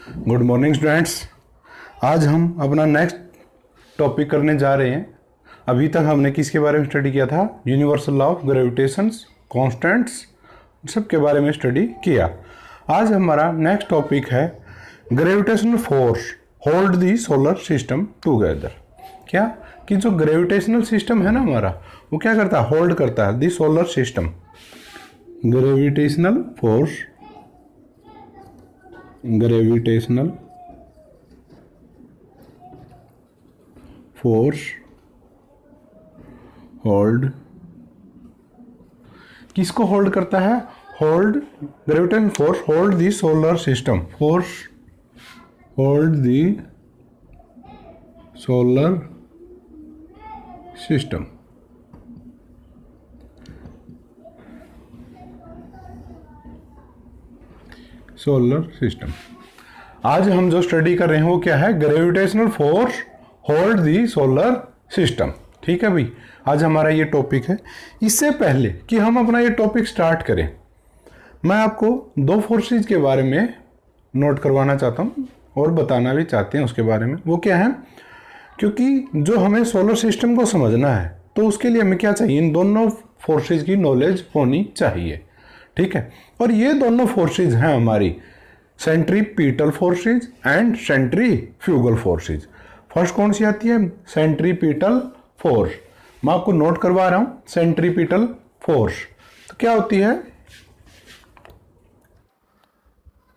Good morning students. आज हम अपना नेक्स्ट टॉपिक करने जा रहे हैं। अभी तक हमने किसके बारे में स्टडी किया था? यूनिवर्सल लॉ ऑफ ग्रेविटेशंस, कॉन्स्टेंट्स, सब के बारे में स्टडी किया। आज हमारा नेक्स्ट टॉपिक है gravitational force hold the solar system together. क्या कि जो ग्रेविटेशनल सिस्टम है ना हमारा, वो क्या करता है? होल्ड करता है दी solar system. Gravitational force, gravitational force hold, किसको होल्ड करता है? Hold, gravitational force hold the solar system, force hold the solar system. Solar system. आज हम जो स्टडी कर रहे हैं वो क्या है? Gravitational force hold the solar system. ठीक है भाई, आज हमारा ये टॉपिक है। इससे पहले कि हम अपना ये टॉपिक स्टार्ट करें, मैं आपको दो फोर्सेज के बारे में नोट करवाना चाहता हूँ और बताना भी चाहते हैं उसके बारे में। वो क्या है? क्योंकि जो हमें सोलर सिस्टम को समझना है तो उसके लिए हमें क्या चाहिए? इन दोनों फोर्सेज की नॉलेज होनी चाहिए। ठीक है, और ये दोनों फोर्सेज हैं हमारी centripetal forces and centrifugal forces. First कौन सी आती है? Centripetal force. मैं आपको नोट करवा रहा हूं सेंट्रीपिटल फोर्स तो क्या होती है।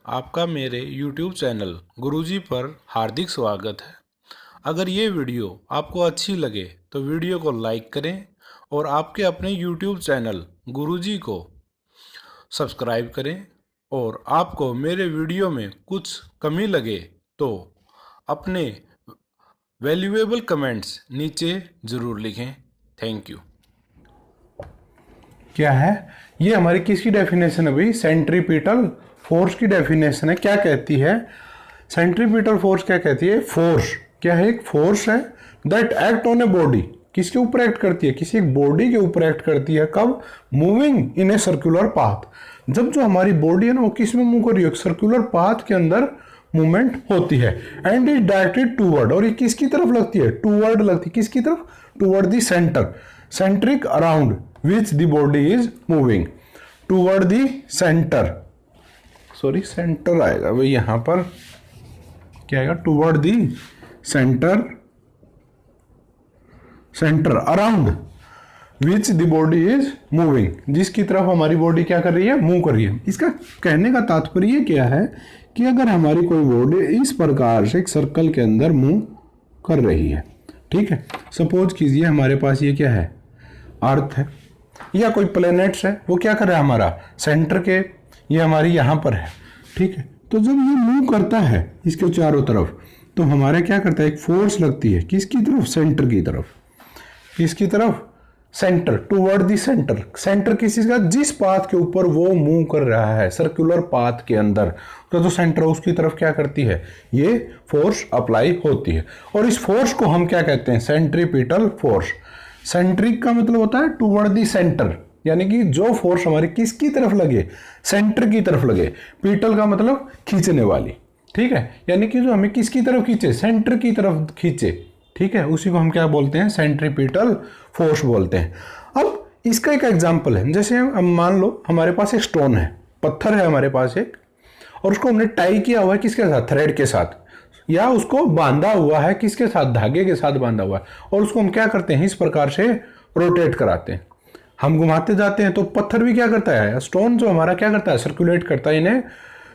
आपका मेरे YouTube चैनल गुरुजी पर हार्दिक स्वागत है। अगर ये वीडियो आपको अच्छी लगे तो वीडियो को लाइक करें और आपके अपने YouTube चैनल गुरुजी को सब्सक्राइब करें। और आपको मेरे वीडियो में कुछ कमी लगे तो अपने वैल्यूएबल कमेंट्स नीचे ज़रूर लिखें। Thank you. क्या है ये? हमारी किसकी डेफिनेशन है भाई? सेंट्रीपिटल फोर्स की डेफिनेशन है। क्या कहती है सेंट्रीपिटल फोर्स? क्या कहती है? फोर्स क्या है? एक फोर्स है that act on a body. किसके ऊपर एक्ट करती है? किसी एक बॉडी के ऊपर एक्ट करती है। कब? Moving in a circular path. जब जो हमारी बॉडी है ना वो किस में मूव कर रही है? सर्कुलर पाथ के अंदर मूवमेंट होती है। एंड इज डायरेक्टेड टूवर्ड, और ये किसकी तरफ लगती है? टूवर्ड लगती है। किसकी तरफ? Toward the centre, centric around which the body is moving, toward the centre. Sorry, centre आएगा भाई यहां पर। क्या आएगा? Toward the centre, centre around which the body is moving, जिसकी तरफ हमारी बॉडी क्या कर रही है? मूव कर रही है। इसका कहने का तात्पर्य क्या है कि अगर हमारी कोई बॉडी इस प्रकार से एक सर्कल के अंदर मूव कर रही है, ठीक है, सपोज कीजिए हमारे पास ये क्या है? अर्थ है या कोई प्लेनेट्स है, वो क्या कर रहा है? हमारा सेंटर के, ये हमारी यहाँ पर है। ठीक है, तो जब ये मूव करता है इसके चारों तरफ तो हमारा क्या करता है? एक फोर्स लगती है। किसकी तरफ? सेंटर की तरफ। किसकी तरफ? Centre, toward the centre. Centre किस चीज का? जिस पाथ के ऊपर वो मूव कर रहा है सर्कुलर पाथ के अंदर, तो जो सेंटर है उसकी तरफ क्या करती है? ये फोर्स अप्लाई होती है। और इस फोर्स को हम क्या कहते हैं? Centripetal force. सेंट्रिक का मतलब होता है टूवर्ड दी सेंटर, यानी कि जो फोर्स हमारी किसकी तरफ लगे? सेंटर की तरफ लगे। पीटल का मतलब खींचने वाली। ठीक है, यानी कि जो हमें किसकी तरफ खींचे? सेंटर की तरफ खींचे। ठीक है, उसी को हम क्या बोलते हैं? सेंट्रीपिटल फोर्स बोलते हैं। अब इसका एक एग्जांपल है, जैसे हम मान लो हमारे पास एक स्टोन है, पत्थर है हमारे पास एक, और उसको हमने टाई किया हुआ है किसके साथ? थ्रेड के साथ, या उसको बांधा हुआ है किसके साथ? धागे के साथ बांधा हुआ है। और उसको हम क्या करते हैं? इस प्रकार से रोटेट कराते हैं, हम घुमाते जाते हैं। तो पत्थर भी क्या करता है? स्टोन जो हमारा क्या करता है? सर्कुलेट करता है इन्हें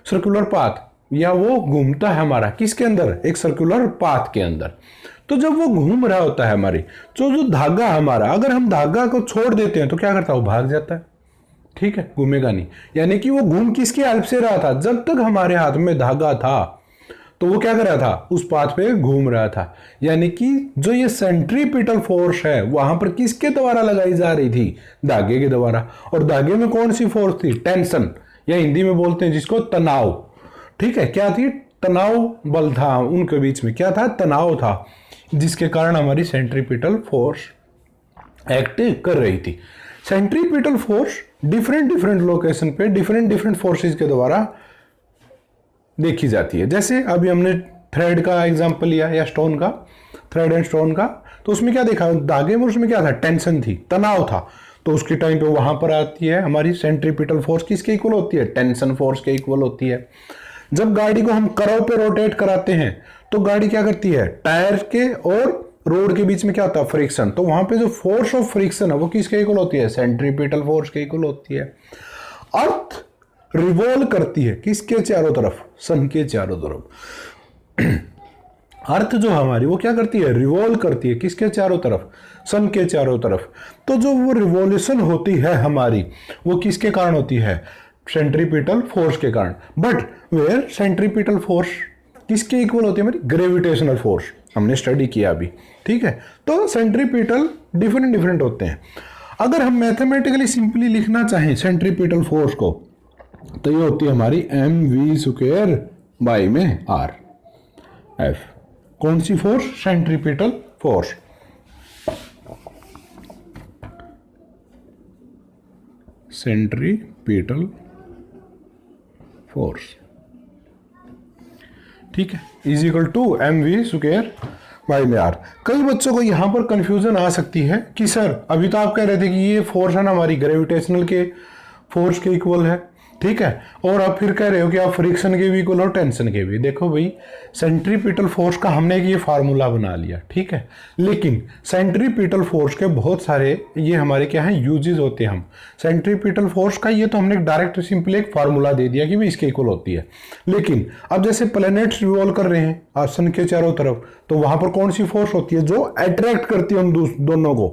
सर्कुलर पाथ, या वो घूमता है हमारा किसके अंदर? एक सर्कुलर पाथ के अंदर। तो जब वो घूम रहा होता है हमारी, तो जो धागा हमारा, अगर हम धागा को छोड़ देते हैं तो क्या करता है? वो भाग जाता है। ठीक है, घूमेगा नहीं। यानी कि वो घूम किसकी हेल्प से रहा था? जब तक हमारे हाथ में धागा था तो वो क्या कर रहा था? उस पाथ पे घूम रहा था। यानी कि जो ये सेंट्रीपिटल फोर्स है वहां पर किसके द्वारा लगाई जा रही थी? धागे के द्वारा। और धागे में कौन सी फोर्स थी? टेंशन, या हिंदी में बोलते हैं जिसको तनाव। ठीक है, क्या थी? तनाव बल था उनके बीच में। क्या था? तनाव था, जिसके कारण हमारी सेंट्रीपिटल फोर्स एक्ट कर रही थी। Centripetal force different different location पे डिफरेंट डिफरेंट फोर्सेज के द्वारा देखी जाती है। जैसे अभी हमने थ्रेड का एग्जांपल लिया या स्टोन का, थ्रेड एंड स्टोन का, तो उसमें क्या देखा, धागे में उसमें क्या था, टेंशन थी, तनाव था। तो उसके टाइम पे वहां पर आती है हमारी सेंट्रीपिटल फोर्स, किसके इक्वल होती है, टेंशन फोर्स के इक्वल होती है। जब गाड़ी को हम कर्व पे रोटेट कराते हैं तो गाड़ी क्या करती है, टायर के और रोड के बीच में क्या होता है, फ्रिक्शन। तो वहां पे जो फोर्स ऑफ फ्रिक्शन है वो किसके इक्वल होती है, सेंट्रीपिटल फोर्स के इक्वल होती है। अर्थ रिवॉल्व करती है किसके चारों तरफ, सन के चारों तरफ। अर्थ जो हमारी वो क्या करती है, रिवॉल्व करती है किसके चारों तरफ, सन के चारों तरफ। तो जो वो रिवॉल्यूशन होती है हमारी वो किसके कारण होती है, सेंट्रीपिटल फोर्स के कारण। बट वेयर सेंट्रीपिटल फोर्स किसके इक्वल होती है, हमारी ग्रेविटेशनल फोर्स, हमने स्टडी किया अभी, ठीक है। तो सेंट्रीपिटल डिफरेंट होते हैं। अगर हम मैथमेटिकली सिंपली लिखना चाहें सेंट्रीपिटल फोर्स को तो ये होती है हमारी mv² बाई में r f। कौन सी force, centripetal force. Centripetal force, ठीक है, is equal to mv² by में r। कई बच्चों को यहां पर कंफ्यूजन आ सकती है कि सर अभी तो आप कह रहे थे कि ये फोर्स है ना हमारी ग्रेविटेशनल के फोर्स के इक्वल है, ठीक है, और आप फिर कह रहे हो कि आप फ्रिक्शन के भी इक्वल और टेंशन के भी। देखो भाई, सेंट्रीपिटल फोर्स का हमने ये फार्मूला बना लिया, ठीक है, लेकिन सेंट्रीपिटल फोर्स के बहुत सारे ये हमारे क्या है, यूजेस होते हैं। हम सेंट्रीपिटल फोर्स का ये तो हमने डायरेक्ट सिंपली एक फार्मूला दे दिया कि भाई इसके इक्वल होती है। लेकिन अब जैसे प्लैनेट्स रिवॉल्व कर रहे हैं सन के चारों तरफ, तो वहां पर कौन सी फोर्स होती है जो अट्रैक्ट करती है उन दोनों को,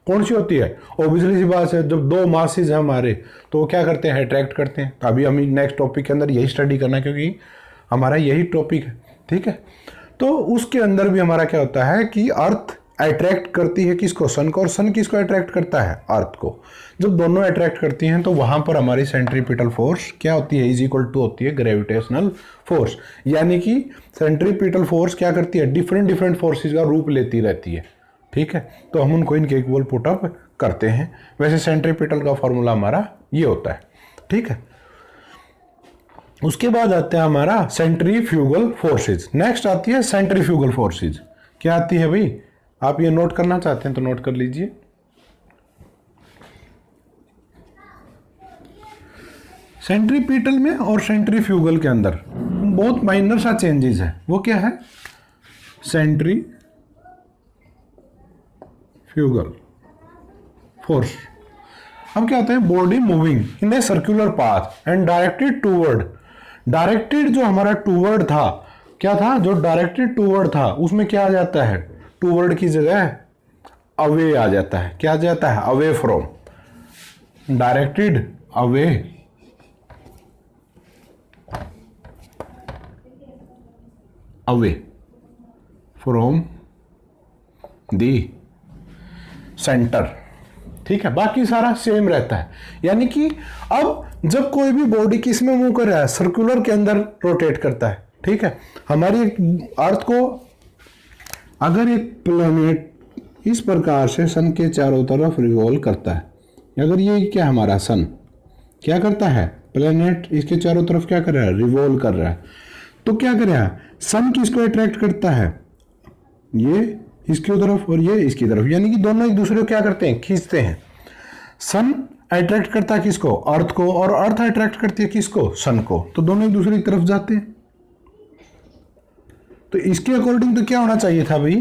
कौन सी होती है, ऑब्वियसली सी बात है, जब दो मासेस हैं हमारे तो वो क्या करते हैं, अट्रैक्ट करते हैं। तो अभी हम नेक्स्ट टॉपिक के अंदर यही स्टडी करना है क्योंकि हमारा यही टॉपिक है, ठीक है। तो उसके अंदर भी हमारा क्या होता है कि अर्थ अट्रैक्ट करती है किसको, सन को, और सन किसको अट्रैक्ट करता है, अर्थ को। जब दोनों अट्रैक्ट करती हैं तो वहां पर हमारी सेंट्रीपिटल फोर्स क्या होती है, इज इक्वल टू होती है ग्रेविटेशनल फोर्स। यानी कि सेंट्रीपिटल फोर्स क्या करती है, डिफरेंट फोर्सेज का रूप लेती रहती है, ठीक है। तो हम उनको इनके इक्वल पुट अप करते हैं। वैसे सेंट्रीपिटल का फॉर्मूला हमारा ये होता है, ठीक है। उसके बाद आता है हमारा सेंट्रीफ्यूगल फोर्सेज। नेक्स्ट आती है सेंट्रीफ्यूगल फोर्सेज। क्या आती है भाई, आप ये नोट करना चाहते हैं तो नोट कर लीजिए। सेंट्रीपिटल में और सेंट्रीफ्यूगल के अंदर बहुत माइनर सा चेंजेस है। वो क्या है, सेंट्रीफ्यूगल फोर्स। अब क्या होता है, body moving in a circular path and directed toward. Directed जो हमारा टूवर्ड था, क्या था, जो डायरेक्टेड टूवर्ड था उसमें क्या आ जाता है, टूवर्ड की जगह अवे आ जाता है। क्या आ जाता है, away from, directed away from the centre, ठीक है। बाकी सारा सेम रहता है। यानी कि अब जब कोई भी बॉडी किस में मूव कर रहा है, सर्कुलर के अंदर रोटेट करता है, ठीक है। हमारी अर्थ को अगर एक प्लैनेट इस प्रकार से सन के चारों तरफ रिवॉल्व करता है, अगर ये क्या हमारा सन क्या करता है, प्लैनेट इसके चारों तरफ क्या कर रहा है, रिवॉल्व कर रहा है, तो क्या कर रहा है, सन किसको अट्रैक्ट करता है, ये इसकी तरफ और ये इसकी तरफ, यानी कि दोनों एक दूसरे को क्या करते हैं, खींचते हैं। सन अट्रैक्ट करता है किसको, अर्थ को, और अर्थ अट्रैक्ट करती है किसको, सन को, तो दोनों एक दूसरे की तरफ जाते हैं। तो इसके अकॉर्डिंग तो क्या होना चाहिए था भाई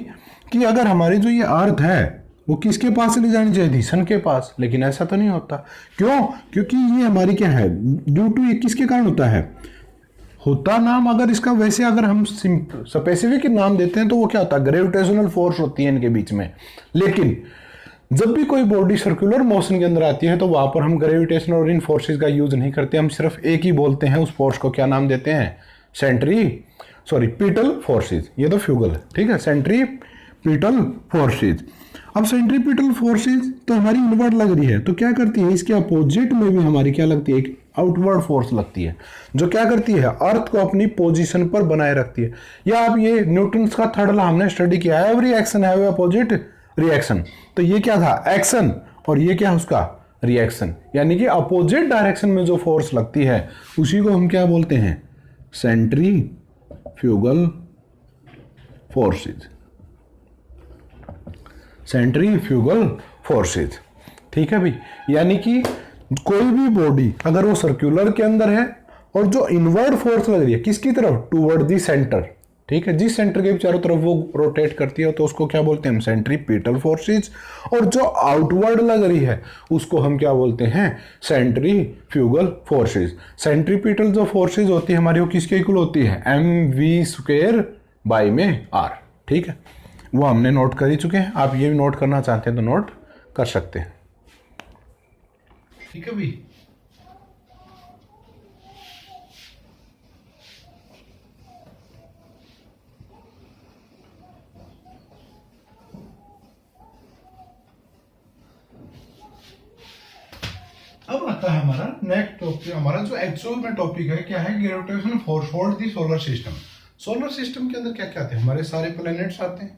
कि अगर हमारी जो ये अर्थ है वो किसके पास ले जानी चाहिए थी, सन के पास, लेकिन ऐसा तो नहीं होता। क्यों, क्योंकि ये हमारी क्या है, ड्यू टू ये किसके कारण होता नाम, अगर इसका वैसे अगर हम स्पेसिफिक नाम देते हैं तो वो क्या होता है, ग्रेविटेशनल फोर्स होती है इनके बीच में। लेकिन जब भी कोई बॉडी सर्कुलर मोशन के अंदर आती है तो वहां पर हम ग्रेविटेशन और इन फोर्सेस का यूज नहीं करते, हम सिर्फ एक ही बोलते हैं, उस फोर्स को क्या नाम देते हैं, सेंट्रीपिटल फोर्सेज। ये तो फ्यूगल है, ठीक है, सेंट्रीपिटल फोर्सेज। अब सेंट्रीपिटल फोर्सेज तो हमारी इनवर्ड लग रही है, तो क्या करती है, इसके अपोजिट में भी हमारी क्या लगती है, एक आउटवर्ड फोर्स लगती है, जो क्या करती है, अर्थ को अपनी पोजीशन पर बनाए रखती है। या आप ये न्यूटन्स का थर्ड लॉ हमने स्टडी किया है, every action have opposite reaction. तो ये क्या था, एक्शन, और ये क्या है उसका, रिएक्शन। यानी कि अपोजिट डायरेक्शन में जो फोर्स लगती है उसी को हम क्या बोलते हैं, सेंट्रीफ्यूगल फोर्सेज, सेंट्रीफ्यूगल फोर्सेज। ठीक है भाई, यानी कि कोई भी बॉडी अगर वो सर्कुलर के अंदर है और जो इनवर्ड फोर्स लग रही है किसकी तरफ, टूवर्ड दी सेंटर, ठीक है, जिस सेंटर के चारों तरफ वो रोटेट करती है तो उसको क्या बोलते हैं हम, सेंट्रीपिटल फोर्सेज। और जो आउटवर्ड लग रही है उसको हम क्या बोलते हैं, सेंट्रीफ्यूगल फोर्सेज। सेंट्रीपिटल जो फोर्सेज होती है हमारी वो किसके इक्वल होती है, mv² बाई में r। ठीक है, वो हमने नोट कर ही चुके हैं, आप ये भी नोट करना चाहते हैं तो नोट कर सकते हैं। ठीक है भाई, अब आता है हमारा नेक्स्ट टॉपिक। हमारा जो एक्चुअल में टॉपिक है क्या है, gravitational force for the solar system. Solar system के अंदर क्या क्या आते हैं, हमारे सारे प्लैनेट्स आते हैं।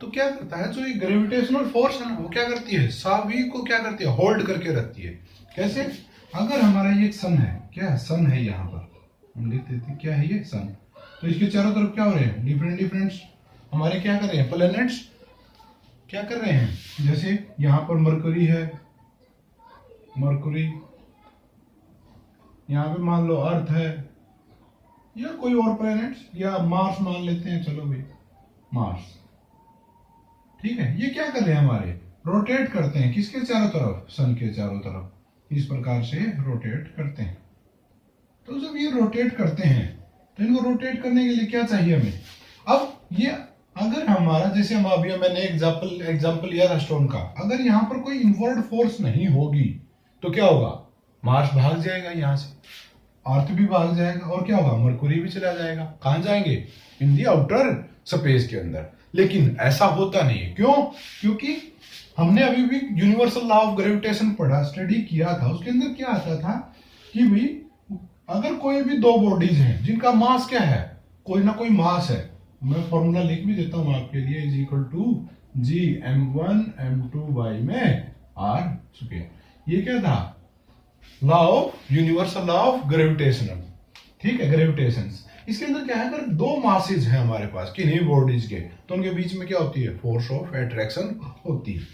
तो क्या करता है, जो ये ग्रेविटेशनल फोर्स है ना वो क्या करती है, सभी को क्या करती है, होल्ड करके रखती है। कैसे, अगर हमारा ये सन है, क्या सन है, यहाँ पर हम लिख देते हैं क्या है ये सन, तो इसके चारों तरफ क्या हो रहे हैं, डिफरेंट डिफरेंट हमारे क्या कर रहे हैं, प्लैनेट्स क्या कर रहे हैं। जैसे यहाँ पर मरकरी है, मरकुरी, यहाँ पे मान लो अर्थ है, या कोई और प्लैनेट्स, या मार्स मान लेते हैं, चलो भाई मार्स। ठीक है, ये क्या कर रहे हैं, हमारे रोटेट करते हैं किसके चारों तरफ, सन के चारों तरफ, इस प्रकार से रोटेट करते हैं। तो जब ये रोटेट करते हैं तो इनको रोटेट करने के लिए क्या चाहिए हमें। अब ये अगर हमारा, जैसे हम अभी मैंने एग्जांपल लिया था स्टोन का, अगर यहाँ पर कोई इनवर्ड फोर्स नहीं होगी तो क्या होगा, मार्स भाग जाएगा यहाँ से, अर्थ भी भाग जाएगा, और क्या होगा, मरकुरी भी चला जाएगा। कहां जाएंगे, इन दी आउटर स्पेस के अंदर। लेकिन ऐसा होता नहीं है, क्यों, क्योंकि हमने अभी भी यूनिवर्सल लॉ ऑफ ग्रेविटेशन पढ़ा, स्टडी किया था, उसके अंदर क्या आता था कि भाई अगर कोई भी दो बॉडीज हैं जिनका मास क्या है, कोई ना कोई मास है, मैं फॉर्मूला लिख भी देता हूं आपके लिए, is equal to G m1 m2 by में r स्क्वायर। ये क्या था, law of universal law of gravitation. ठीक है, ग्रेविटेशन। इसके अंदर क्या है, अगर दो मासेज हैं हमारे पास किन्हीं बॉडीज के, तो उनके बीच में क्या होती है, फोर्स ऑफ अट्रैक्शन होती है।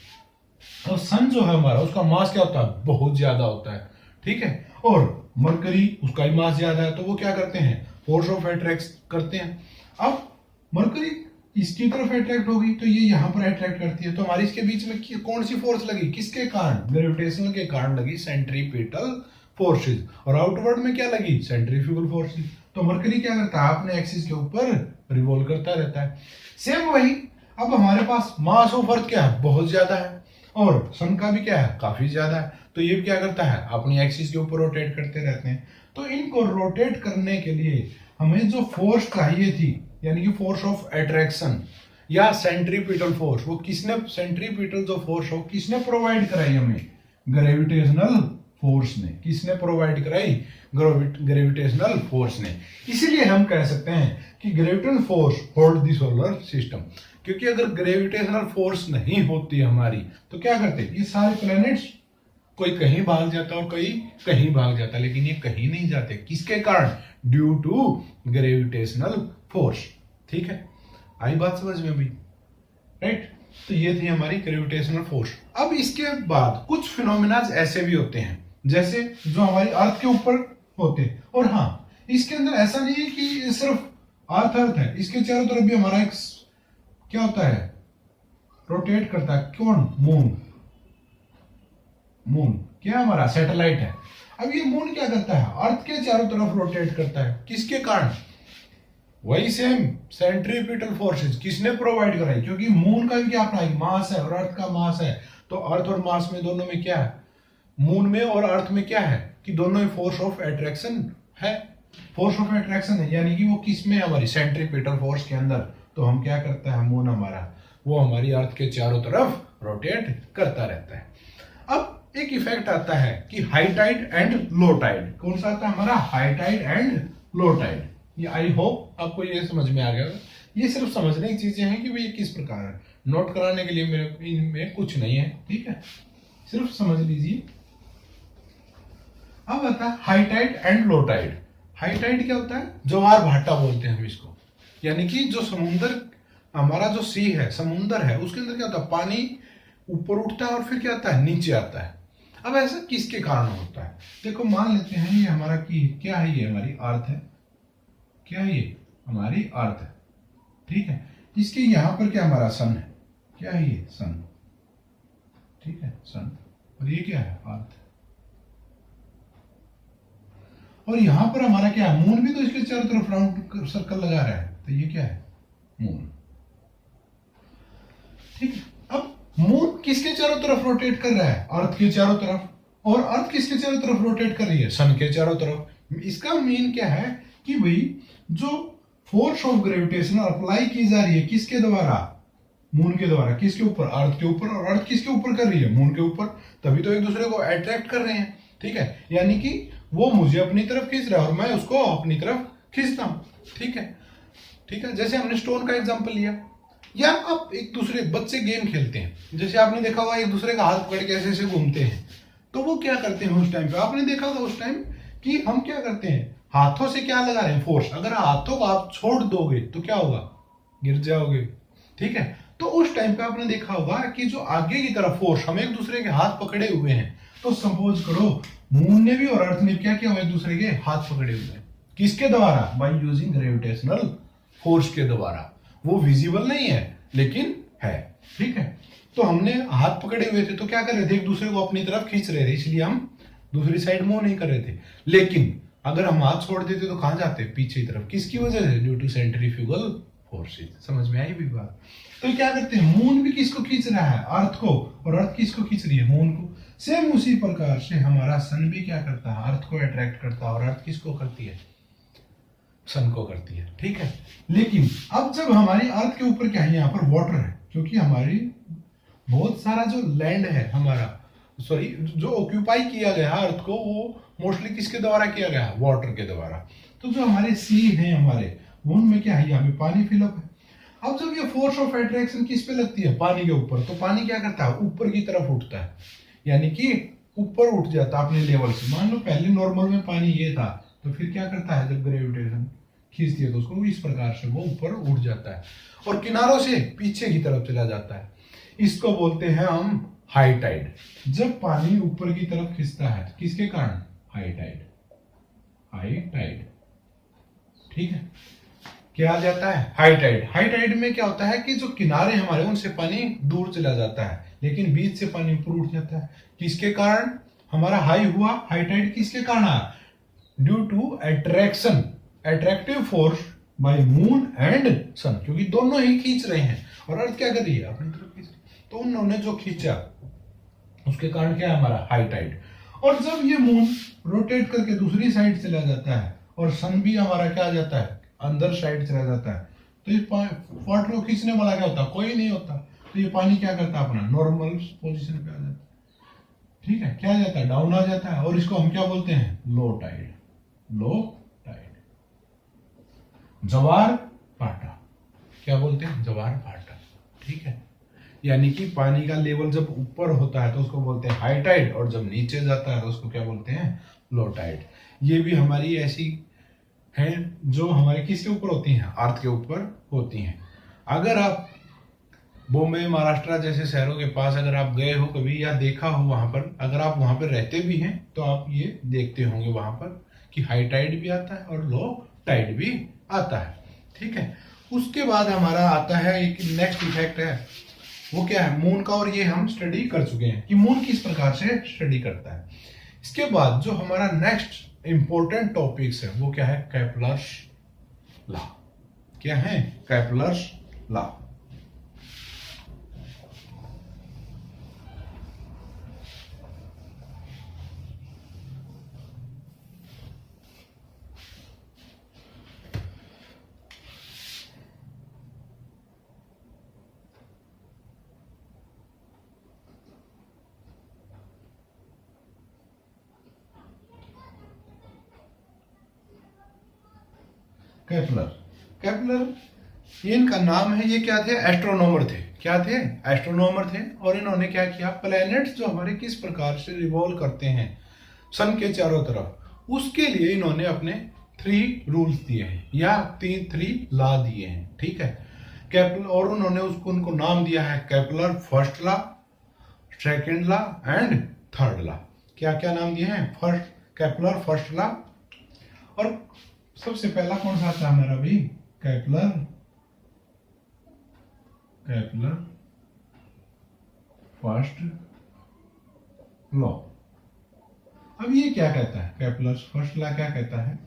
और सन जो है हमारा, उसका मास क्या होता है, बहुत ज्यादा होता है। ठीक है, और मरकरी उसका ही मास ज्यादा है, तो वो क्या करते हैं, फोर्स ऑफ अट्रैक्ट करते हैं। अब मरकरी इसकी तरफ अट्रैक्ट होगी तो ये यहाँ पर अट्रैक्ट करती है, तो हमारी इसके बीच में कौन सी फोर्स लगी, किसके कारण, ग्रेविटेशनल के कारण लगी, सेंट्रीपिटल फोर्सेज। और आउटवर्ड में क्या लगी, सेंट्रीफ्यूगल फोर्सेज। तो मरकरी क्या करता है, अपने एक्सिस के ऊपर रिवॉल्व करता रहता है। सेम वही, अब हमारे पास मास ऑफ अर्थ क्या है, बहुत ज्यादा है, और सन का भी क्या है, काफी ज्यादा है, तो ये क्या करता है, अपनी एक्सिस के ऊपर रोटेट करते रहते हैं। तो इनको रोटेट करने के लिए हमें जो फोर्स चाहिए थी, यानी कि फोर्स ऑफ अट्रैक्शन या सेंट्रीपिटल फोर्स, वो किसने, सेंट्रीपिटल जो फोर्स हो किसने प्रोवाइड कराई हमें, ग्रेविटेशनल फोर्स ने। किसने प्रोवाइड कराई, ग्रेविटेशनल फोर्स ने। इसीलिए हम कह सकते हैं कि gravitational force hold the solar system. क्योंकि अगर ग्रेविटेशनल फोर्स नहीं होती हमारी तो क्या करते, ये सारे प्लैनेट्स कोई कहीं भाग जाता और कोई कहीं भाग जाता, लेकिन ये कहीं नहीं जाते, किसके कारण, ड्यू टू ग्रेविटेशनल फोर्स। ठीक है, आई बात समझ में भी, राइट। तो ये थी हमारी ग्रेविटेशनल फोर्स। अब इसके बाद कुछ फिनोमेना ऐसे भी होते हैं जैसे जो हमारी अर्थ के ऊपर होते हैं, और हाँ इसके अंदर ऐसा नहीं है कि सिर्फ अर्थ है, इसके चारों तरफ भी हमारा एक क्या होता है, रोटेट करता है। कौन, मून। मून क्या हमारा सैटेलाइट है। अब ये मून क्या करता है, अर्थ के चारों तरफ रोटेट करता है, किसके कारण, वही सेम सेंट्रीपिटल फोर्सेस। किसने प्रोवाइड कराई, क्योंकि मून का भी क्या अपना मास है और अर्थ का मास है, तो अर्थ और मास में दोनों में क्या है, मून में और अर्थ में क्या है कि दोनों में फोर्स ऑफ अट्रैक्शन है। फोर्स ऑफ अट्रैक्शन है यानी कि वो किस में, हमारी सेंट्रीपिटल फोर्स के अंदर। तो हम क्या करता है, मून हमारा वो हमारी अर्थ के चारों तरफ रोटेट करता रहता है। अब एक इफेक्ट आता है कि high tide and low tide. कौन सा आता है हमारा, high tide and low tide. ये आई होप आपको ये समझ में आ गया। ये सिर्फ समझने की चीजें हैं कि भाई ये किस प्रकार है, नोट कराने के लिए मेरे इनमें कुछ नहीं है, ठीक है, सिर्फ समझ लीजिए। अब आता है high tide and low tide. High tide क्या होता है? ज्वार भाटा बोलते हैं हम इसको। यानी कि जो समुंदर, हमारा जो सी है, समुंदर है, उसके अंदर क्या होता है, पानी ऊपर उठता है और फिर क्या आता है, नीचे आता है। अब ऐसा किसके कारण होता है? देखो मान लेते हैं ये हमारा की क्या है, ये हमारी अर्थ है। क्या है ये? हमारी अर्थ है, ठीक है। इसके यहाँ पर क्या हमारा सन है। क्या है ये? सन, ठीक है, सन। और ये क्या है? अर्थ। और यहां पर हमारा क्या है? मून भी तो इसके चारों तरफ राउंड सर्कल लगा रहा है, तो ये क्या है? मून, ठीक है। अब मून किसके चारों तरफ रोटेट कर रहा है? अर्थ के चारों तरफ। और अर्थ किसके चारों तरफ रोटेट कर रही है? सन के चारों तरफ। इसका मीन क्या है कि भाई जो फोर्स ऑफ ग्रेविटेशन अप्लाई की जा रही है किसके द्वारा? मून के द्वारा। किसके ऊपर? अर्थ के ऊपर। और अर्थ किसके ऊपर कर रही है? मून के ऊपर। तभी तो एक दूसरे को अट्रैक्ट कर रहे हैं, ठीक है। यानी कि वो मुझे अपनी तरफ खींच रहा है और मैं उसको अपनी तरफ खींचता हूं, ठीक है, ठीक है। जैसे हमने स्टोन का एग्जांपल लिया, या आप एक दूसरे बच्चे गेम खेलते हैं, जैसे आपने देखा होगा एक दूसरे का हाथ पकड़ के ऐसे ऐसे घूमते हैं, तो वो क्या करते हैं उस टाइम पे? आपने देखा होगा उस टाइम कि हम क्या करते हैं, हाथों से क्या लगा रहे हैं? फोर्स। अगर हाथों को आप छोड़ दोगे तो क्या होगा? गिर जाओगे, ठीक है। तो उस टाइम पे आपने देखा होगा कि जो आगे की तरफ फोर्स, हम एक दूसरे के हाथ पकड़े हुए हैं, तो सपोज करो मून ने भी और अर्थ ने क्या किया? एक दूसरे के हाथ पकड़े हुए हैं। किसके द्वारा? बाय यूजिंग ग्रेविटेशनल फोर्स के द्वारा। वो विजिबल नहीं है लेकिन है, ठीक है। तो हमने हाथ पकड़े हुए थे, तो क्या कर रहे थे? एक दूसरे को अपनी तरफ खींच रहे थे, इसलिए हम दूसरी साइड मूव नहीं कर रहे थे। लेकिन अगर हम हाथ छोड़ देते तो कहां जाते? पीछे की तरफ। किसकी वजह से? Due to centrifugal forces. समझ में आई भी बात? तो क्या करते हैं, मून भी किसको खींच रहा है? अर्थ को। और अर्थ किसको खींच रही है? मून को। सेम उसी प्रकार से हमारा सन भी क्या करता है? अर्थ को अट्रैक्ट करता है। और अर्थ किसको करती है? सन को करती है, ठीक है। लेकिन अब जब हमारी अर्थ के ऊपर क्या है? यहाँ पर वाटर है, क्योंकि हमारी बहुत सारा जो लैंड है हमारा, सॉरी, जो ऑक्यूपाई किया गया अर्थ को, वो मोस्टली किसके द्वारा किया गया? वाटर के द्वारा। तो जो हमारे सी हैं हमारे, उनमें क्या है? यहाँ पे पानी फिलअप है। अब जब ये फोर्स ऑफ अट्रैक्शन किस पे लगती है? पानी के ऊपर। तो पानी क्या करता है? ऊपर की तरफ उठता है, यानी कि ऊपर उठ जाता है अपने लेवल से। मान लो पहले नॉर्मल में पानी ये था, तो फिर क्या करता है? जब ग्रेविटेशन खींचती है तो उसको इस प्रकार से वो ऊपर उठ जाता है और किनारों से पीछे की तरफ चला जाता है। इसको बोलते हैं हम हाई टाइड। जब पानी ऊपर की तरफ खींचता है, किसके कारण? High Tide. हाई टाइड, ठीक है। क्या आ जाता है? High Tide. हाई टाइड में क्या होता है कि जो किनारे हमारे, उनसे पानी दूर चला जाता है, लेकिन बीच से पानी ऊपर उठ जाता है। किसके कारण हमारा हाई हुआ? हाई टाइड किसके कारण आया? Due to attraction, attractive force by moon and sun, क्योंकि दोनों ही खींच रहे हैं। और अर्थ क्या कर रही है? अपनी तरफ खींच रही है। तो उन्होंने जो खींचा उसके कारण क्या है? हमारा हाई टाइड। और जब ये मून रोटेट करके दूसरी साइड चला जाता है और सन भी हमारा क्या आ जाता है? अंदर साइड चला जाता है, तो इस वाटर को खींचने वाला क्या होता है? कोई नहीं होता। तो ये पानी क्या करता है? अपना नॉर्मल पोजीशन पे आ जाता है, ठीक है। क्या आ जाता है? डाउन आ जाता है। और इसको हम क्या बोलते हैं? Low Tide. Low tide. ज्वार भाटा। क्या बोलते हैं? ज्वार भाटा, ठीक है। यानी कि पानी का लेवल जब ऊपर होता है तो उसको बोलते हैं हाई टाइड, और जब नीचे जाता है तो उसको क्या बोलते हैं? Low tide. ये भी हमारी ऐसी हैं जो हमारे किसके ऊपर होती हैं? अर्थ के ऊपर होती हैं। अगर आप बॉम्बे, महाराष्ट्र जैसे शहरों के पास अगर आप गए हो कभी या देखा हो वहां पर, अगर आप वहां पर रहते भी हैं तो आप ये देखते होंगे वहां पर कि हाई टाइड भी आता है और लो टाइड भी आता है, ठीक है। उसके बाद हमारा आता है एक नेक्स्ट इफेक्ट है, वो क्या है? मून का। और ये हम स्टडी कर चुके हैं कि मून किस प्रकार से स्टडी करता है। इसके बाद जो हमारा नेक्स्ट इंपॉर्टेंट टॉपिक्स है वो क्या है? Kepler's law. क्या है? Kepler's law. केपलर, केपलर ये इनका नाम है। ये क्या थे? एस्ट्रोनॉमर थे। क्या थे? एस्ट्रोनॉमर थे। और इन्होंने क्या किया? प्लैनेट्स जो हमारे किस प्रकार से रिवॉल्व करते हैं सन के चारों तरफ, उसके लिए इन्होंने अपने थ्री रूल्स दिए हैं या थ्री लॉ दिए हैं, ठीक है। केपलर, और उन्होंने उनको नाम दिया है Kepler first law, second law and third law. क्या क्या नाम दिए हैं? केपलर फर्स्ट लॉ, और सबसे पहला कौन सा था हमारा भी? Kepler first law. अब ये क्या कहता है? केपलर फर्स्ट लॉ क्या कहता है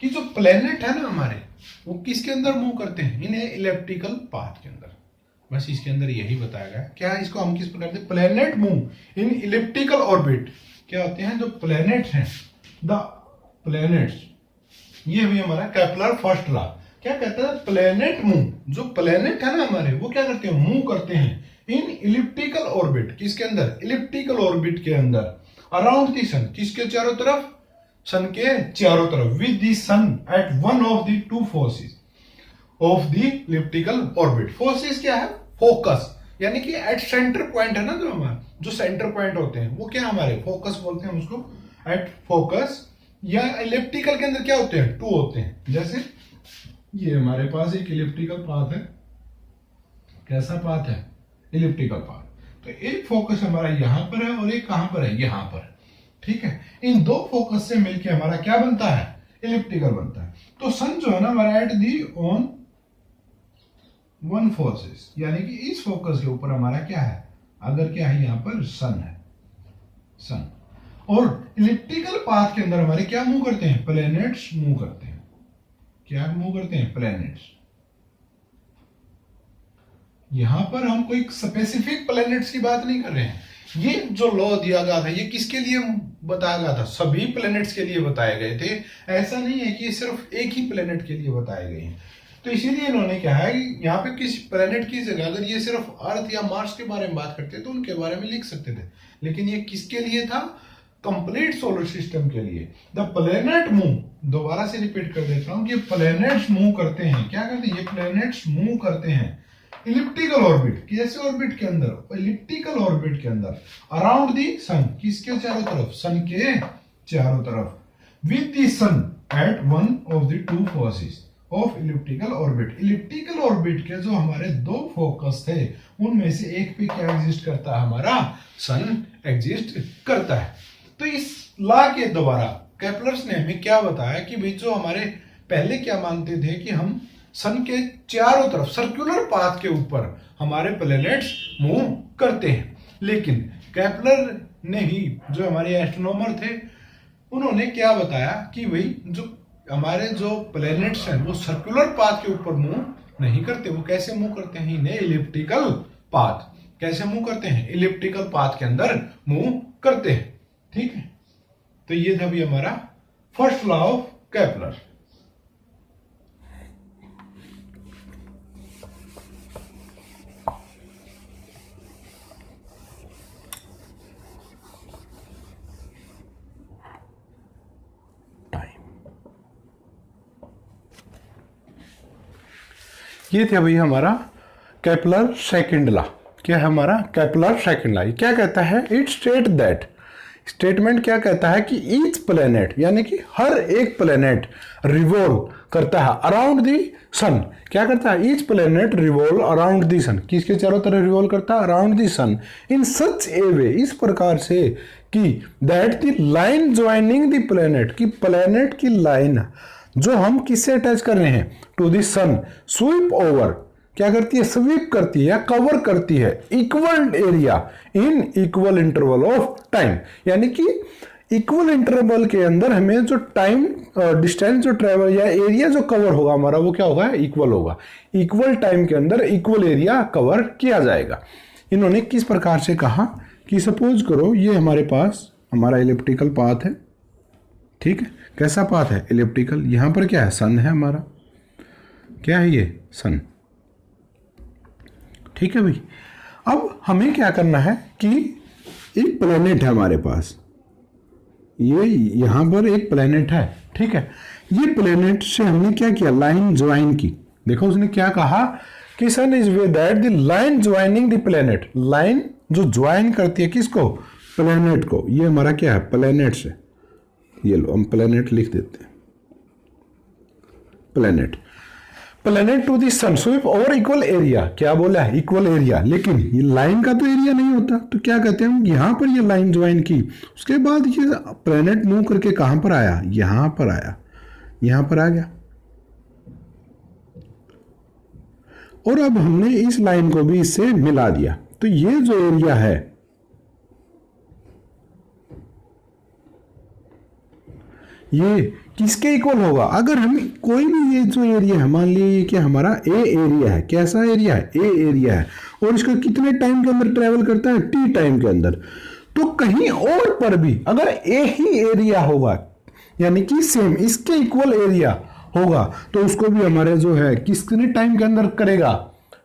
कि जो प्लेनेट है ना हमारे, वो किसके अंदर मूव करते हैं? इन्हें इलिप्टिकल पाथ के अंदर। बस इसके अंदर यही बताया गया। क्या इसको हम किस प्रकार से? Planet move in elliptical orbit. क्या होते हैं जो प्लेनेट हैं, द प्लेनेट्स, ये भी हमारा केपलर फर्स्ट लॉ क्या कहता है? प्लेनेट मूव, जो प्लेनेट है ना हमारे, वो क्या करते हैं? मूव करते हैं इन इलिप्टिकल ऑर्बिट। किसके अंदर? इलिप्टिकल ऑर्बिट के अंदर, अराउंड द सन। किसके चारों तरफ? सन के चारों तरफ, with the sun at one of the two forces of the elliptical orbit. Forces क्या है? फोकस, यानी कि एट सेंटर पॉइंट है ना, जो हमारा जो सेंटर पॉइंट होते हैं वो क्या हमारे? फोकस बोलते हैं उसको, एट फोकस। या इलिप्टिकल के अंदर क्या होते हैं? टू होते हैं। जैसे ये हमारे पास एक इलिप्टिकल पाथ है। कैसा पाथ है? Elliptical path. तो एक फोकस हमारा यहां पर है और एक कहां पर है? यहां पर, ठीक है। इन दो फोकस से मिलके हमारा क्या बनता है? इलिप्टिकल बनता है। तो सन जो है ना हमारा at the on one forces, यानी कि इस फोकस के ऊपर हमारा क्या है? अगर क्या है यहां पर? सन है, सन। और इलिप्टिकल पाथ के अंदर हमारे क्या मूव करते हैं? प्लैनेट्स मूव करते हैं। क्या मूव करते हैं? प्लैनेट्स। यहां पर हम कोई स्पेसिफिक प्लैनेट्स की बात नहीं कर रहे हैं। ये जो लॉ दिया गया था ये किसके लिए बताया गया था? सभी प्लैनेट्स के लिए बताए गए थे। ऐसा नहीं है कि सिर्फ एक ही प्लैनेट के लिए बताए गए हैं। तो इसीलिए इन्होंने क्या है, यहाँ पे किसी प्लैनेट की जगह अगर ये सिर्फ अर्थ या मार्स के बारे में बात करते तो उनके बारे में लिख सकते थे, लेकिन ये किसके लिए था? कंप्लीट सोलर सिस्टम के लिए। द प्लैनेट मूव, दोबारा से रिपीट कर देता हूं कि प्लैनेट्स मूव करते हैं। क्या करते हैं? ये प्लैनेट्स मूव करते हैं इलिप्टिकल ऑर्बिट। कैसे ऑर्बिट के अंदर? इलिप्टिकल ऑर्बिट के अंदर, अराउंड दी सन। किसके चारों तरफ? सन के चारों तरफ, with the sun at one of the two forces of elliptical orbit. Elliptical orbit के जो हमारे दो फोकस थे उनमें से एक पे क्या एग्जिस्ट करता है? हमारा सन एग्जिस्ट करता है। तो इस लॉ के द्वारा केपलर्स ने हमें क्या बताया कि भाई जो हमारे पहले क्या मानते थे कि हम सन के चारों तरफ सर्कुलर पाथ के ऊपर हमारे प्लैनेट्स मूव करते हैं, लेकिन केपलर ने ही, जो हमारे एस्ट्रोनॉमर थे, उन्होंने क्या बताया कि भाई जो हमारे जो प्लैनेट्स हैं वो सर्कुलर पाथ के ऊपर मूव नहीं करते। वो कैसे मूव करते हैं? इन्हें इलिप्टिकल पाथ। कैसे मूव करते हैं? इलिप्टिकल पाथ के अंदर मूव करते हैं, ठीक है। तो ये था भी हमारा फर्स्ट लॉ ऑफ केपलर। ये थे अभी हमारा केपलर सेकंड लॉ। क्या है हमारा? Kepler second law. क्या कहता है? इट स्टेट दैट, स्टेटमेंट क्या कहता है कि ईच प्लैनेट, यानी कि हर एक प्लैनेट रिवॉल्व करता है अराउंड दी सन। क्या करता है? Each planet revolve around the sun. किसके चारों तरफ रिवॉल्व करता है? अराउंड दी सन। इन सच ए वे, इस प्रकार से कि that the line joining the planet, की प्लैनेट की लाइन जो हम किससे अटैच कर रहे हैं? To the sun, sweep over, क्या करती है? स्वीप करती है या कवर करती है equal area in equal interval of time. यानी कि इक्वल इंटरवल के अंदर हमें जो टाइम डिस्टेंस जो ट्रेवल या एरिया जो कवर होगा हमारा वो क्या होगा? इक्वल होगा। इक्वल टाइम के अंदर इक्वल एरिया कवर किया जाएगा। इन्होंने किस प्रकार से कहा कि सपोज करो ये हमारे पास हमारा इलिप्टिकल पाथ है, ठीक है। कैसा पाथ है? इलिप्टिकल। यहां पर क्या है? सन है हमारा। क्या है ये? सन, ठीक है भाई। अब हमें क्या करना है कि एक प्लैनेट है हमारे पास, ये यहां पर एक प्लैनेट है, ठीक है। ये प्लैनेट से हमने क्या किया? लाइन ज्वाइन की। देखो उसने क्या कहा कि sun is way that the line joining the planet, line जो ज्वाइन करती है किसको? प्लैनेट को। ये हमारा क्या है? प्लैनेट से। ये लो हम प्लैनेट लिख देते हैं, planet to the sun sweep over equal area. क्या बोला है? Equal area. लेकिन ये लाइन का तो एरिया नहीं होता, तो क्या कहते हैं हम, यहां पर ये लाइन ज्वाइन की, उसके बाद ये प्लेनेट मूव करके कहां पर आया? यहां पर आया, यहां पर आ गया। और अब हमने इस लाइन को भी इससे मिला दिया, तो ये जो एरिया है ये किसके इक्वल होगा? अगर हम कोई भी ये जो एरिया है, मान लीजिए कि हमारा ए एरिया है, कैसा एरिया है? ए एरिया है, और इसका कितने टाइम के अंदर ट्रेवल करता है? टी टाइम के अंदर। तो कहीं और पर भी अगर ए ही एरिया होगा, यानी कि सेम इसके इक्वल एरिया होगा, तो उसको भी हमारे जो है कितने टाइम के अंदर करेगा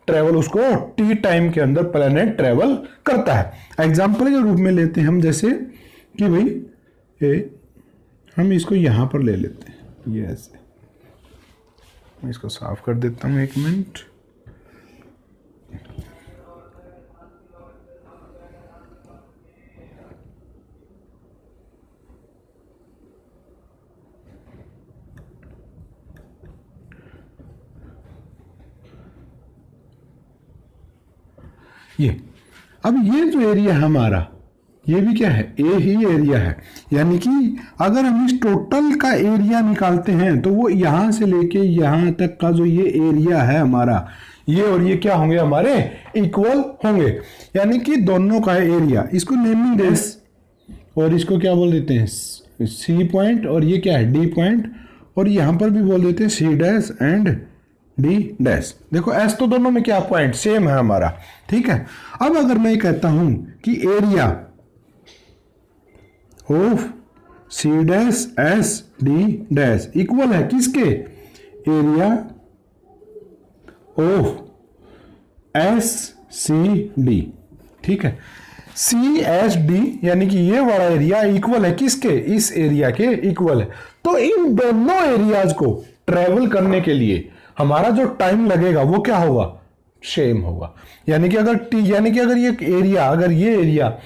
ट्रेवल? उसको टी टाइम के अंदर प्लेनेट ट्रेवल करता है। एग्जाम्पल के रूप में लेते हैं हम, जैसे कि भाई हम इसको यहां पर ले लेते हैं, ये ऐसे। मैं इसको साफ कर देता हूं, 1 मिनट। ये अब ये जो एरिया है हमारा, ये भी क्या है? ए ही एरिया है। यानी कि अगर हम इस टोटल का एरिया निकालते हैं तो वो यहां से लेके यहां तक का जो ये एरिया है हमारा, ये और ये क्या होंगे? हमारे इक्वल होंगे। यानी कि दोनों का एरिया, इसको नेमिंग डेस, और इसको क्या बोल देते हैं? सी पॉइंट, और ये क्या है? डी पॉइंट, और यहां पर भी बोल देते हैं C dash and D dash. देखो एस तो दोनों में क्या पॉइंट सेम है हमारा, ठीक है। अब अगर मैं कहता हूं कि area of C dash S D dash equal है किसके? Area of S C D, ठीक है। सी एस डी यानी कि ये वाला एरिया इक्वल है किसके? इस एरिया के इक्वल है। तो इन दोनों एरियाज को ट्रेवल करने के लिए हमारा जो टाइम लगेगा वो क्या होगा? सेम होगा। यानी कि अगर ये एरिया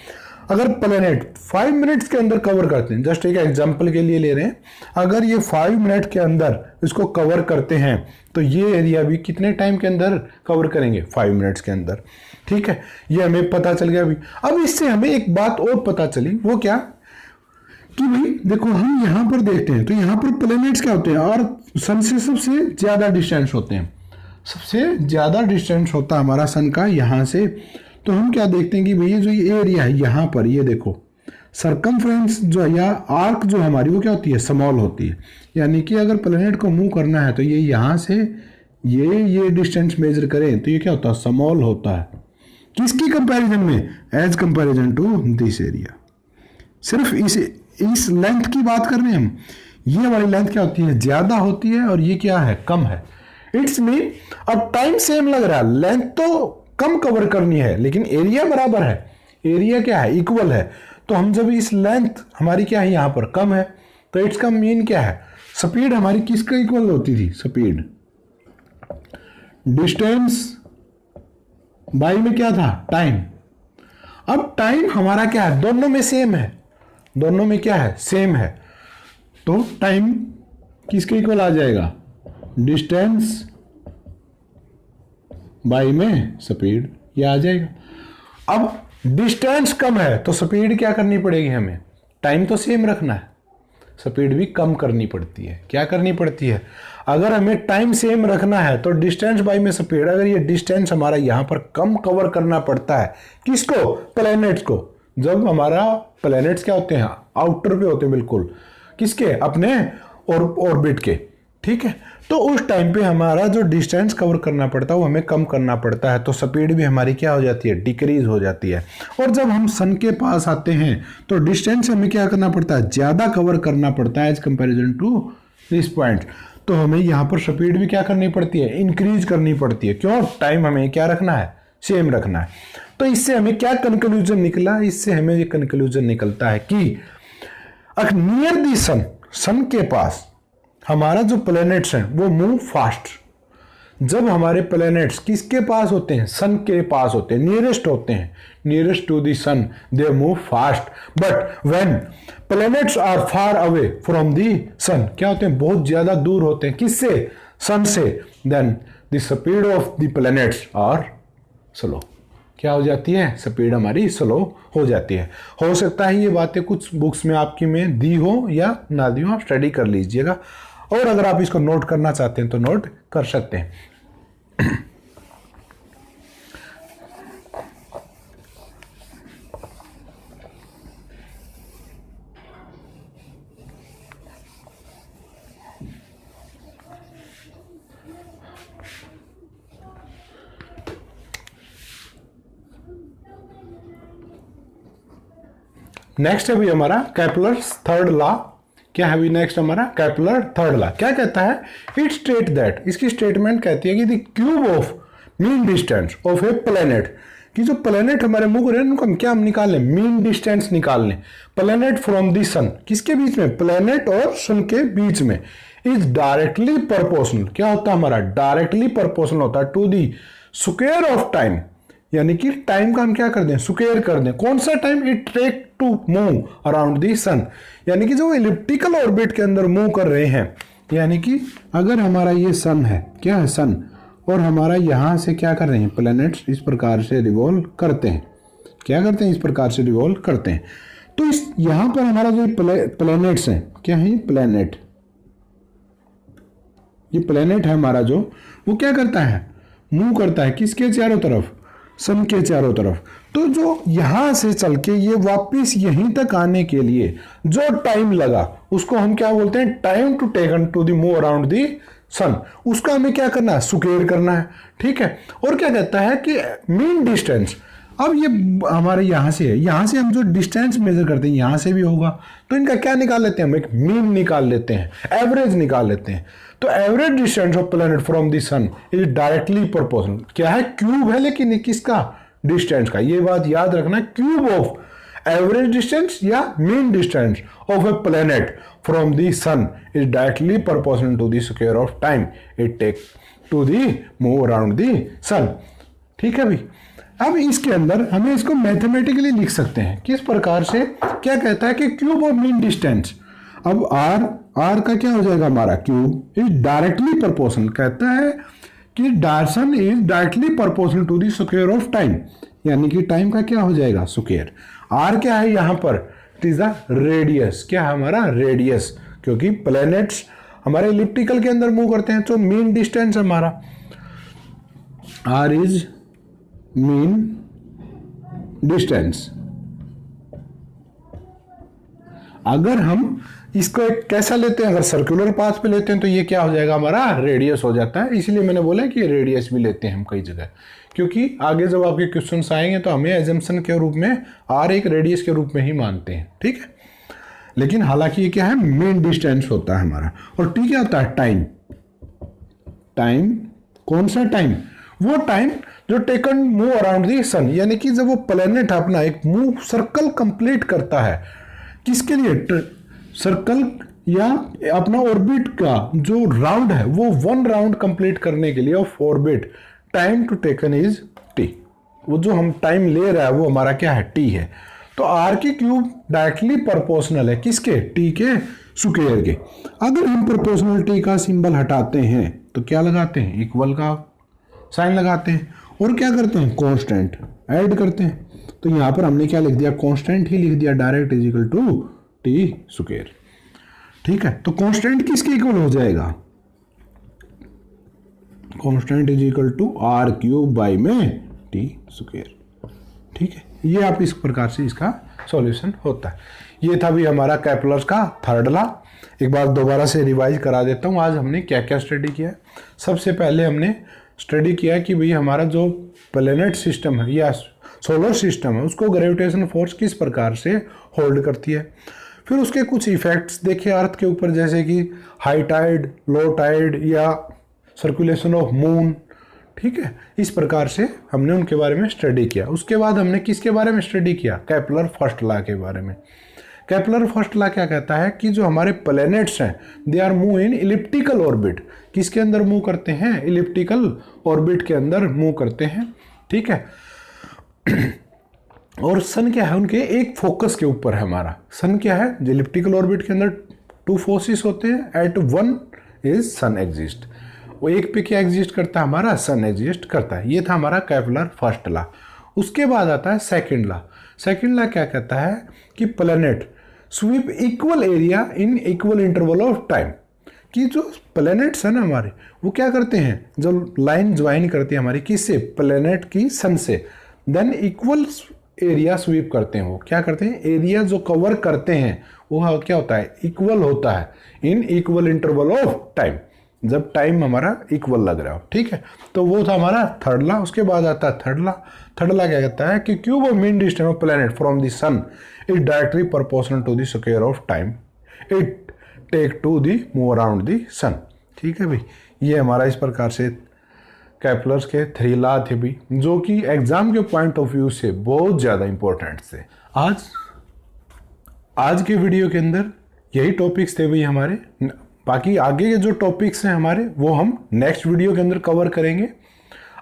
अगर प्लेनेट 5 मिनट्स के अंदर कवर करते हैं, जस्ट एक एग्जांपल के लिए ले रहे हैं, अगर ये 5 मिनट के अंदर इसको कवर करते हैं तो ये एरिया भी कितने टाइम के अंदर कवर करेंगे? 5 मिनट्स के अंदर, ठीक है। ये हमें पता चल गया अभी। अब इससे हमें एक बात और पता चली, वो क्या कि भाई देखो हम यहां पर देखते हैं तो यहां पर प्लेनेट्स क्या होते हैं और सन से सबसे ज्यादा डिस्टेंस होते हैं, सबसे ज्यादा डिस्टेंस होता है हमारा सन का यहां से। तो हम क्या देखते हैं कि भैया जो ये एरिया है यहां पर, ये देखो सरकमफ्रेंस जो है या आर्क जो हमारी वो क्या होती है? स्मॉल होती है। यानी कि अगर प्लेनेट को मूव करना है तो ये यहां से ये डिस्टेंस मेजर करें तो ये क्या होता है? स्मॉल होता है। किसकी कंपैरिजन में? As comparison to this area. सिर्फ इस लेंथ की बात कर रहे हैं हम। ये वाली लेंथ क्या होती है? ज्यादा होती है, और ये क्या है? कम है। इट्स मीन अब टाइम सेम लग रहा है, लेंथ तो कम कवर करनी है लेकिन एरिया बराबर है। एरिया क्या है? इक्वल है। तो हम जब इस लेंथ हमारी क्या है यहां पर कम है तो इट्स का मीन क्या है? स्पीड हमारी किसका इक्वल होती थी? स्पीड डिस्टेंस बाई में क्या था? टाइम। अब टाइम हमारा क्या है? दोनों में सेम है, दोनों में क्या है? सेम है। तो टाइम किसके इक्वल आ जाएगा? डिस्टेंस बाई में स्पीड, ये आ जाएगा। अब डिस्टेंस कम है तो स्पीड क्या करनी पड़ेगी हमें? टाइम तो सेम रखना है, स्पीड भी कम करनी पड़ती है। क्या करनी पड़ती है? अगर हमें टाइम सेम रखना है तो डिस्टेंस बाई में स्पीड, अगर ये डिस्टेंस हमारा यहां पर कम कवर करना पड़ता है, किसको? प्लैनेट्स को। जब हमारा प्लैनेट्स क्या होते हैं? आउटर पे होते हैं बिल्कुल, किसके? अपने ऑर्बिट के, ठीक है। तो उस टाइम पे हमारा जो डिस्टेंस कवर करना पड़ता है वो हमें कम करना पड़ता है, तो स्पीड भी हमारी क्या हो जाती है? डिक्रीज हो जाती है। और जब हम सन के पास आते हैं तो डिस्टेंस हमें क्या करना पड़ता है? ज्यादा कवर करना पड़ता है as comparison to this point. तो हमें यहाँ पर स्पीड भी क्या करनी पड़ती है? इंक्रीज करनी पड़ती है। क्यों? टाइम हमें क्या रखना है? सेम रखना है। तो इससे हमें क्या कंक्लूजन निकला? इससे हमें ये कंक्लूजन निकलता है कि नियर दी सन के पास हमारा जो प्लैनेट्स हैं वो मूव फास्ट। जब हमारे प्लैनेट्स किसके पास होते हैं? सन के पास होते हैं, नियरेस्ट होते हैं, nearest to the sun, they move fast. But when planets are far away from the sun, क्या होते हैं? बहुत ज्यादा दूर होते हैं। किससे? सन से, then the speed of the planets are slow. क्या हो जाती है? स्पीड हमारी स्लो हो जाती है। हो सकता है ये बातें कुछ बुक्स में आपकी में दी हो या ना दी हो, आप स्टडी कर लीजिएगा, और अगर आप इसको नोट करना चाहते हैं तो नोट कर सकते हैं। नेक्स्ट है भी हमारा केपलर्स थर्ड लॉ। क्या है भी नेक्स्ट हमारा? केपलर थर्ड लॉ क्या कहता है? इट स्टेट दैट, इसकी स्टेटमेंट कहती है कि the cube of mean distance of a planet, कि जो प्लेनेट हमारे मूव कर रहे हैं उनको हम क्या निकाल लें? मीन डिस्टेंस निकाल लें। प्लेनेट फ्रॉम द सन, किसके बीच में? प्लेनेट और सन के बीच में। इज डायरेक्टली प्रोपोर्शनल, क्या होता है हमारा? डायरेक्टली प्रोपोर्शनल होता है to the square of time, यानी कि टाइम का हम क्या कर दें? स्क्वायर कर दें। कौन सा time? It take to move around the sun, यानी कि जो इलिप्टिकल ऑर्बिट के अंदर मूव कर रहे हैं, यानी कि अगर हमारा ये सन है, क्या है? सन, और हमारा यहां से क्या कर रहे हैं? प्लैनेट्स इस प्रकार से रिवॉल्व करते हैं। क्या करते हैं? इस प्रकार से रिवॉल्व करते हैं। तो इस यहां पर हमारा जो प्लैनेट्स हैं, क्या है? प्लैनेट, ये प्लैनेट है हमारा जो, वो क्या करता है? मूव करता है किसके चारों तरफ? सन के चारों तरफ। तो जो यहां से चल के ये वापस यहीं तक आने के लिए जो टाइम लगा उसको हम क्या बोलते हैं? Time to taken to the move around the sun. उसका हमें क्या करना है? स्क्वायर करना है। ठीक है। और क्या कहता है कि मीन डिस्टेंस, अब ये हमारे यहां से है, यहां से हम जो डिस्टेंस मेजर करते हैं यहां से भी होगा, तो इनका क्या निकाल लेते हैं? हम एक मीन निकाल लेते हैं, एवरेज निकाल लेते हैं। तो average distance of planet from the sun is directly proportional. क्या है? क्यूब है, लेकिन किसका? डिस्टेंस का। ये बात याद रखना, क्यूब ऑफ एवरेज डिस्टेंस या mean distance of a planet from the sun is directly proportional to the square of time it take to the move around the sun. ठीक है भाई। अब इसके अंदर हमें इसको मैथमेटिकली लिख सकते हैं किस प्रकार से? क्या कहता है कि क्यूब ऑफ मीन डिस्टेंस, अब आर का क्या हो जाएगा हमारा? क्यूब इज डायरेक्टली प्रोपोर्शनल, कहता है कि distance is directly proportional to the square of time, यानी कि टाइम का क्या हो जाएगा? स्क्वायर। आर क्या है यहां पर? It is the radius. क्या है हमारा? रेडियस, क्योंकि प्लैनेट्स हमारे इलिप्टिकल के अंदर मूव करते हैं, तो मीन डिस्टेंस हमारा आर इज मीन डिस्टेंस। अगर हम इसको एक कैसा लेते हैं? अगर सर्कुलर पाथ पे लेते हैं तो ये क्या हो जाएगा हमारा? रेडियस हो जाता है। इसलिए मैंने बोला कि रेडियस भी लेते हैं हम कई जगह, क्योंकि आगे जब आपके क्वेश्चंस आएंगे तो हमें एजम्पशन के रूप में आर एक रेडियस के रूप में ही मानते हैं। ठीक है। लेकिन हालांकि ये क्या है? मेन डिस्टेंस होता है हमारा। और टी क्या होता है? टाइम। टाइम कौन सा टाइम? वो टाइम जो टेकन मूव अराउंड दी सन, यानी कि जब वो प्लैनेट अपना एक मूव सर्कल कंप्लीट करता है, किसके लिए? सर्कल या अपना ऑर्बिट का जो राउंड है वो वन राउंड कंप्लीट करने के लिए of orbit, time to taken is T. वो जो हम टाइम ले रहा है वो हमारा क्या है? टी है। तो आर की क्यूब डायरेक्टली प्रोपोर्शनल है किसके? टी के स्क्वायर के। अगर हम प्रोपोर्शनलिटी का सिंबल हटाते हैं तो क्या लगाते हैं? इक्वल का साइन लगाते हैं, और क्या करते हैं? कांस्टेंट ऐड करते हैं। तो यहां पर हमने क्या लिख दिया? कांस्टेंट ही लिख दिया, direct is equal to T square. ठीक है। तो कांस्टेंट किसके इक्वल हो जाएगा? Constant is equal to R cube by में टी स्क्वायर। ठीक है। ये आप इस प्रकार से इसका सॉल्यूशन होता है। ये था भी हमारा केपलर का थर्ड लॉ। एक बार दोबारा से रिवाइज करा देता हूँ। आज हमने क्या क्या स्टडी किया? सबसे पहले हमने स्टडी किया कि भाई हमारा जो प्लैनेट सिस्टम है या सोलर सिस्टम है उसको ग्रेविटेशन फोर्स किस प्रकार से होल्ड करती है। फिर उसके कुछ इफेक्ट्स देखे अर्थ के ऊपर, जैसे कि हाई टाइड, लो टाइड या सर्कुलेशन ऑफ मून। ठीक है। इस प्रकार से हमने उनके बारे में स्टडी किया। उसके बाद हमने किसके बारे में स्टडी किया? केपलर फर्स्ट लॉ के बारे में। केपलर फर्स्ट लॉ क्या कहता है कि जो हमारे प्लैनेट्स हैं they are move in elliptical orbit. किसके अंदर मूव करते हैं? इलिप्टिकल ऑर्बिट के अंदर मूव करते हैं। ठीक है। और सन क्या है? उनके एक फोकस के ऊपर है हमारा। सन क्या है? इलिप्टिकल ऑर्बिट के अंदर टू फोर्सेस होते हैं, at one is sun exist. वो एक पे क्या एग्जिस्ट करता है, हमारा सन एग्जिस्ट करता है। ये था हमारा केपलर फर्स्ट लॉ। उसके बाद आता है सेकंड लॉ। सेकंड लॉ क्या कहता है कि planet sweep equal area in equal interval of time, कि जो प्लैनेट्स है ना हमारे, वो क्या करते हैं, जब लाइन ज्वाइन करती है हमारी किससे, प्लैनेट की सन से, देन इक्वल एरिया स्वीप करते हैं। वो क्या करते हैं, एरिया जो कवर करते हैं वो क्या होता है, इक्वल होता है इन इक्वल इंटरवल ऑफ टाइम, जब टाइम हमारा इक्वल लग रहा हो। ठीक है, तो वो था हमारा थर्ड लॉ। उसके बाद आता है थर्ड लॉ। थर्ड लॉ क्या कहता है कि cube of mean distance of planet from the sun is directly proportional to the square of time it take to the move around the sun. ठीक है भाई, ये हमारा इस प्रकार से केपलर्स के 3 लॉ थे भी, जो कि एग्जाम के पॉइंट ऑफ व्यू से बहुत ज़्यादा इंपॉर्टेंट थे। आज के वीडियो के अंदर यही टॉपिक्स थे भाई हमारे। बाकी आगे के जो टॉपिक्स हैं हमारे वो हम नेक्स्ट वीडियो के अंदर कवर करेंगे।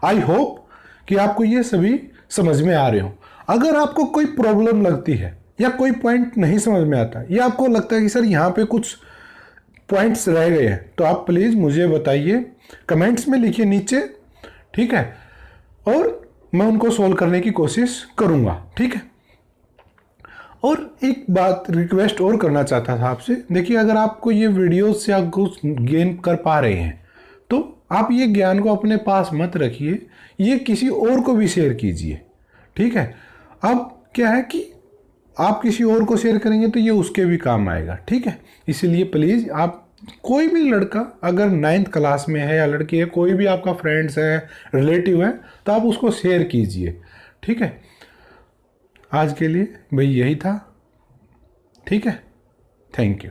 आई होप कि आपको ये सभी समझ में आ रहे हो। अगर आपको कोई प्रॉब्लम लगती है या कोई पॉइंट नहीं समझ में आता या आपको लगता है कि सर यहाँ पे कुछ पॉइंट्स रह गए हैं, तो आप प्लीज़ मुझे बताइए, कमेंट्स में लिखिए नीचे। ठीक है, और मैं उनको सोल्व करने की कोशिश करूँगा। ठीक है, और एक बात रिक्वेस्ट और करना चाहता था आपसे। देखिए, अगर आपको ये वीडियो से आप कुछ गेन कर पा रहे हैं तो आप ये ज्ञान को अपने पास मत रखिए, ये किसी और को भी शेयर कीजिए। ठीक है, अब क्या है कि आप किसी और को शेयर करेंगे तो ये उसके भी काम आएगा। ठीक है, इसीलिए प्लीज़ आप, कोई भी लड़का अगर 9th क्लास में है या लड़की है, कोई भी आपका फ्रेंड्स है, रिलेटिव है, तो आप उसको शेयर कीजिए। ठीक है, आज के लिए भाई यही था। ठीक है, थैंक यू।